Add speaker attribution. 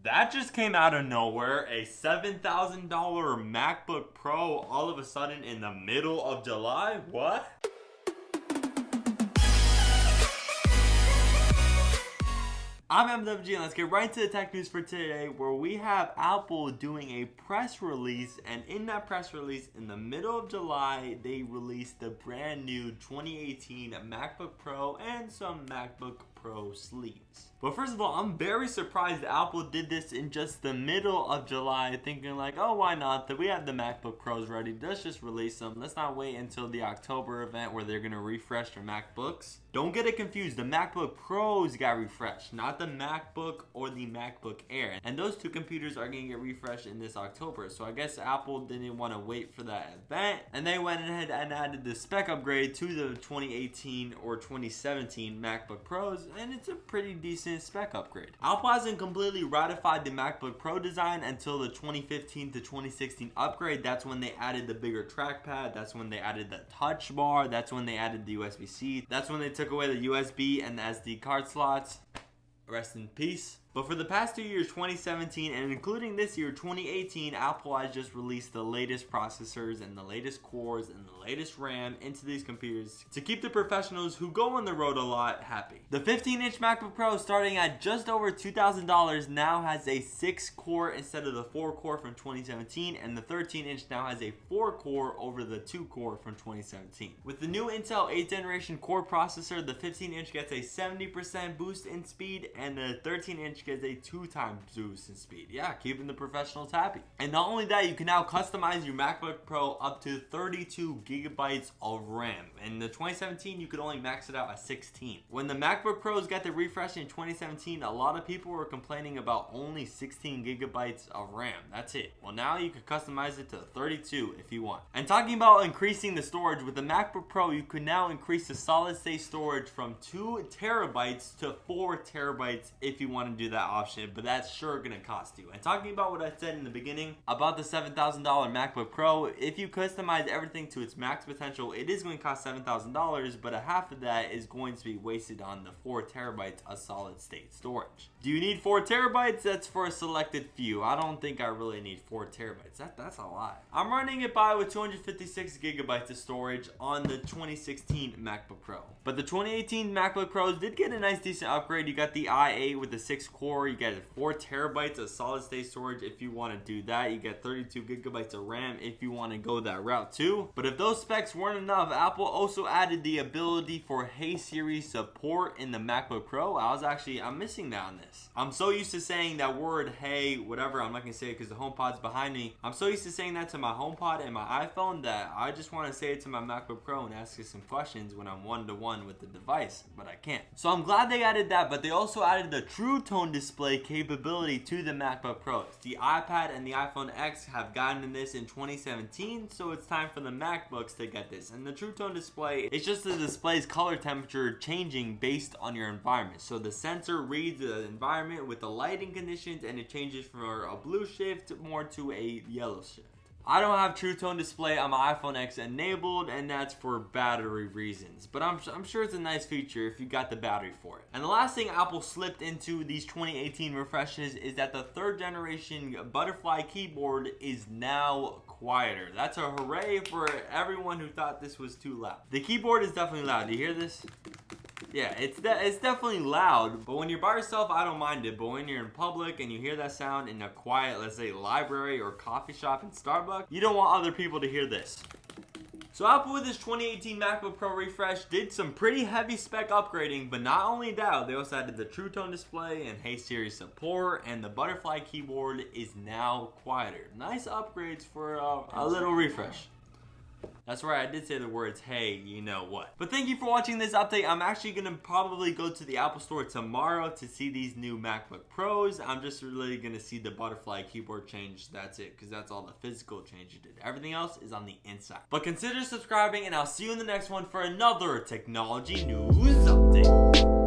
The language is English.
Speaker 1: That just came out of nowhere. A $7,000 MacBook Pro all of a sudden in the middle of July? What? I'm MWG and let's get right into the tech news for today, where we have Apple doing a press release, and in that press release in the middle of July they released the brand new 2018 MacBook Pro and some MacBook Pro sleeves. But first of all, I'm very surprised Apple did this in just the middle of July, thinking like, oh, why not? That we have the MacBook Pros ready. Let's just release them. Let's not wait until the October event where they're going to refresh their MacBooks. Don't get it confused. The MacBook Pros got refreshed, not the MacBook or the MacBook Air. And those two computers are going to get refreshed in this October. So I guess Apple didn't want to wait for that event, and they went ahead and added the spec upgrade to the 2018 or 2017 MacBook Pros, and it's a pretty decent spec upgrade. Apple hasn't completely ratified the MacBook Pro design until the 2015 to 2016 upgrade. That's when they added the bigger trackpad. That's when they added the touch bar. That's when they added the USB-C. That's when they took away the USB and the SD card slots. Rest in peace. But for the past 2 years, 2017 and including this year, 2018, Apple has just released the latest processors and the latest cores and the latest RAM into these computers to keep the professionals who go on the road a lot happy. The 15-inch MacBook Pro, starting at just over $2,000, now has a 6-core instead of the 4-core from 2017, and the 13-inch now has a 4-core over the 2-core from 2017. With the new Intel 8th generation core processor, the 15-inch gets a 70% boost in speed, and the 13-inch gets a 2x boost in speed. Yeah, keeping the professionals happy. And not only that, you can now customize your MacBook Pro up to 32 gigabytes of RAM. In the 2017, you could only max it out at 16. When the MacBook Pros got the refresh in 2017, a lot of people were complaining about only 16 gigabytes of RAM. That's it. Well, now you can customize it to 32 if you want. And talking about increasing the storage, with the MacBook Pro, you can now increase the solid state storage from 2 terabytes to 4 terabytes if you want to do that option, but that's sure gonna cost you. And talking about what I said in the beginning about the $7,000 MacBook Pro, if you customize everything to its max potential, it is going to cost $7,000, but a half of that is going to be wasted on the 4 terabytes of solid state storage. Do you need 4 terabytes? That's for a selected few. I don't think I really need 4 terabytes. That's a lot. I'm running it by with 256 gigabytes of storage on the 2016 MacBook Pro. But the 2018 MacBook Pros did get a nice decent upgrade. You got the i8 with the 6-core. You get 4 terabytes of solid state storage if you want to do that. You get 32 gigabytes of RAM if you want to go that route too. But if those specs weren't enough, Apple also added the ability for Hey Siri support in the MacBook Pro. I'm missing that on this. I'm so used to saying that word, hey, whatever. I'm not going to say it because the HomePod's behind me. I'm so used to saying that to my HomePod and my iPhone that I just want to say it to my MacBook Pro and ask it some questions when I'm one-to-one with the device, but I can't. So I'm glad they added that, but they also added the True Tone display capability to the MacBook Pros. The iPad and the iPhone X have gotten this in 2017, so it's time for the MacBooks to get this. And the True Tone display, it's just the display's color temperature changing based on your environment. So the sensor reads the environment with the lighting conditions, and it changes from a blue shift more to a yellow shift. I don't have True Tone display on my iPhone X enabled, and that's for battery reasons. But I'm sure it's a nice feature if you got the battery for it. And the last thing Apple slipped into these 2018 refreshes is that the 3rd generation butterfly keyboard is now quieter. That's a hooray for everyone who thought this was too loud. The keyboard is definitely loud. Do you hear this? Yeah, it's definitely loud, but when you're by yourself, I don't mind it. But when you're in public and you hear that sound in a quiet, let's say, library or coffee shop in Starbucks, you don't want other people to hear this. So Apple, with this 2018 MacBook Pro refresh, did some pretty heavy spec upgrading, but not only that, they also added the True Tone display and Hey Siri support, and the butterfly keyboard is now quieter. Nice upgrades for a little refresh. That's right, I did say the words, hey, you know what. But thank you for watching this update. I'm actually going to probably go to the Apple Store tomorrow to see these new MacBook Pros. I'm just really going to see the butterfly keyboard change. That's it, because that's all the physical change you did. Everything else is on the inside. But consider subscribing, and I'll see you in the next one for another technology news update.